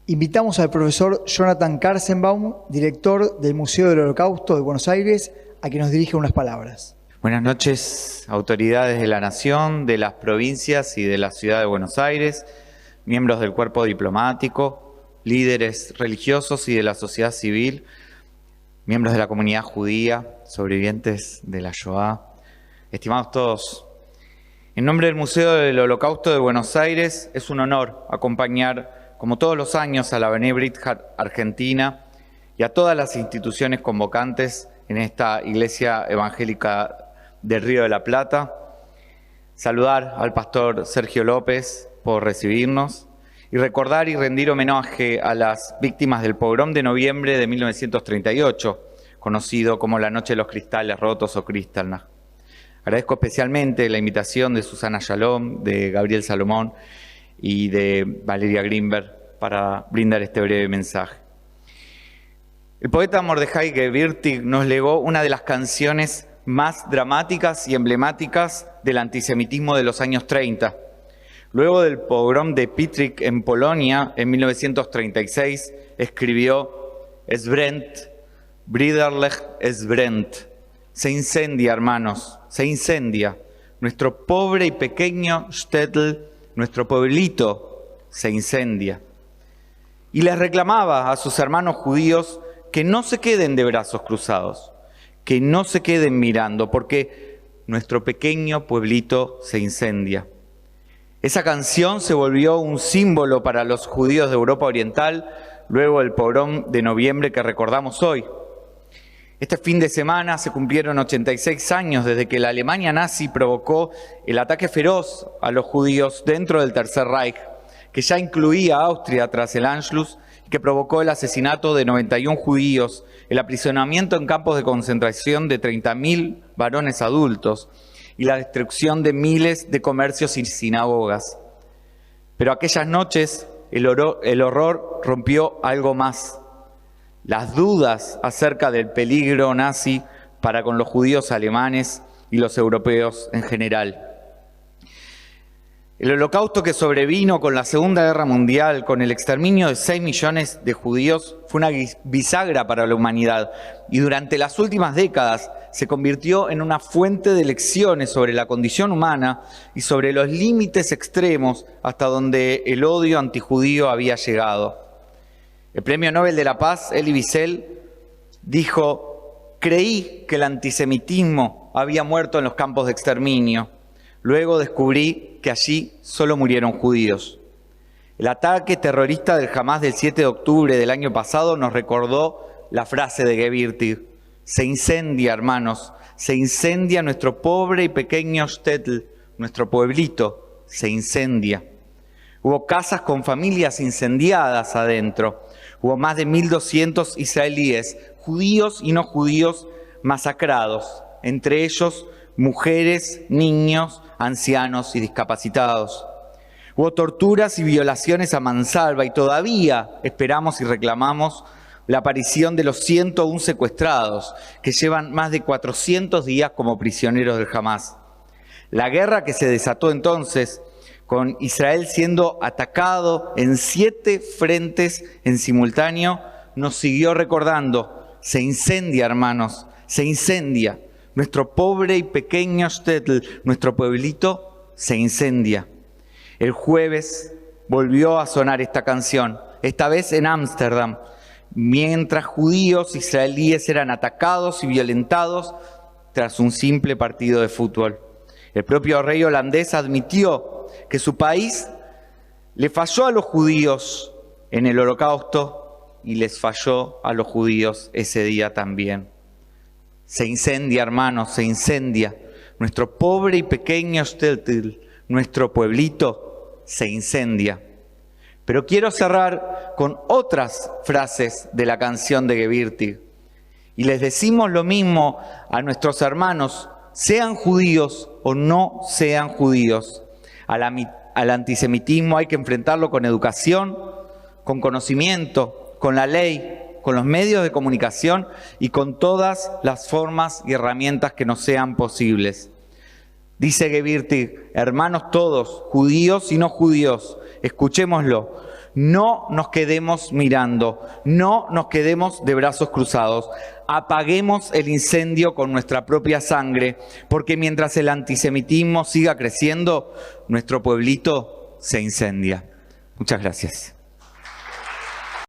Invitamos al profesor Jonathan Karzenbaum, director del Museo del Holocausto de Buenos Aires, a que nos dirija unas palabras. Buenas noches, autoridades de la Nación, de las provincias y de la Ciudad de Buenos Aires, miembros del cuerpo diplomático, líderes religiosos y de la sociedad civil, miembros de la comunidad judía, sobrevivientes de la Shoah, estimados todos. En nombre del Museo del Holocausto de Buenos Aires, es un honor acompañar, como todos los años, a la B'nai B'rith Argentina y a todas las instituciones convocantes en esta Iglesia Evangélica del Río de la Plata. Saludar al pastor Sergio López por recibirnos y recordar y rendir homenaje a las víctimas del pogrom de noviembre de 1938, conocido como la Noche de los Cristales Rotos o Kristallnacht. Agradezco especialmente la invitación de Susana Shalom, de Gabriel Salomón y de Valeria Greenberg para brindar este breve mensaje. El poeta Mordejai Gevirtig nos legó una de las canciones más dramáticas y emblemáticas del antisemitismo de los años 30. Luego del pogrom de Pitrik en Polonia en 1936, escribió Es brennt, Briderlech es brennt. Se incendia, hermanos, se incendia. Nuestro pobre y pequeño shtetl, nuestro pueblito, se incendia. Y les reclamaba a sus hermanos judíos que no se queden de brazos cruzados, que no se queden mirando, porque nuestro pequeño pueblito se incendia. Esa canción se volvió un símbolo para los judíos de Europa Oriental luego del pogrom de noviembre que recordamos hoy. Este fin de semana se cumplieron 86 años desde que la Alemania nazi provocó el ataque feroz a los judíos dentro del Tercer Reich, que ya incluía a Austria tras el Anschluss, y que provocó el asesinato de 91 judíos, el aprisionamiento en campos de concentración de 30.000 varones adultos y la destrucción de miles de comercios y sinagogas. Pero aquellas noches el horror rompió algo más. Las dudas acerca del peligro nazi para con los judíos alemanes y los europeos en general. El holocausto que sobrevino con la Segunda Guerra Mundial, con el exterminio de 6 millones de judíos, fue una bisagra para la humanidad y durante las últimas décadas se convirtió en una fuente de lecciones sobre la condición humana y sobre los límites extremos hasta donde el odio antijudío había llegado. El Premio Nobel de la Paz, Elie Wiesel, dijo: creí que el antisemitismo había muerto en los campos de exterminio. Luego descubrí que allí solo murieron judíos. El ataque terrorista del Hamás del 7 de octubre del año pasado nos recordó la frase de Gevirtig: se incendia, hermanos, se incendia nuestro pobre y pequeño shtetl, nuestro pueblito, se incendia. Hubo casas con familias incendiadas adentro. Hubo más de 1.200 israelíes, judíos y no judíos, masacrados, entre ellos mujeres, niños, ancianos y discapacitados. Hubo torturas y violaciones a mansalva y todavía esperamos y reclamamos la aparición de los 101 secuestrados, que llevan más de 400 días como prisioneros del Hamás. La guerra que se desató entonces, con Israel siendo atacado en 7 frentes en simultáneo, nos siguió recordando: se incendia, hermanos, se incendia. Nuestro pobre y pequeño shtetl, nuestro pueblito, se incendia. El jueves volvió a sonar esta canción, esta vez en Ámsterdam, mientras judíos israelíes eran atacados y violentados tras un simple partido de fútbol. El propio rey holandés admitió que su país le falló a los judíos en el Holocausto y les falló a los judíos ese día también. Se incendia, hermanos, se incendia. Nuestro pobre y pequeño shtetl, nuestro pueblito, se incendia. Pero quiero cerrar con otras frases de la canción de Gevirtig. Y les decimos lo mismo a nuestros hermanos, sean judíos o no sean judíos. Al antisemitismo hay que enfrentarlo con educación, con conocimiento, con la ley, con los medios de comunicación y con todas las formas y herramientas que nos sean posibles. Dice Gevirtig: hermanos todos, judíos y no judíos, escuchémoslo. No nos quedemos mirando, no nos quedemos de brazos cruzados. Apaguemos el incendio con nuestra propia sangre, porque mientras el antisemitismo siga creciendo, nuestro pueblito se incendia. Muchas gracias.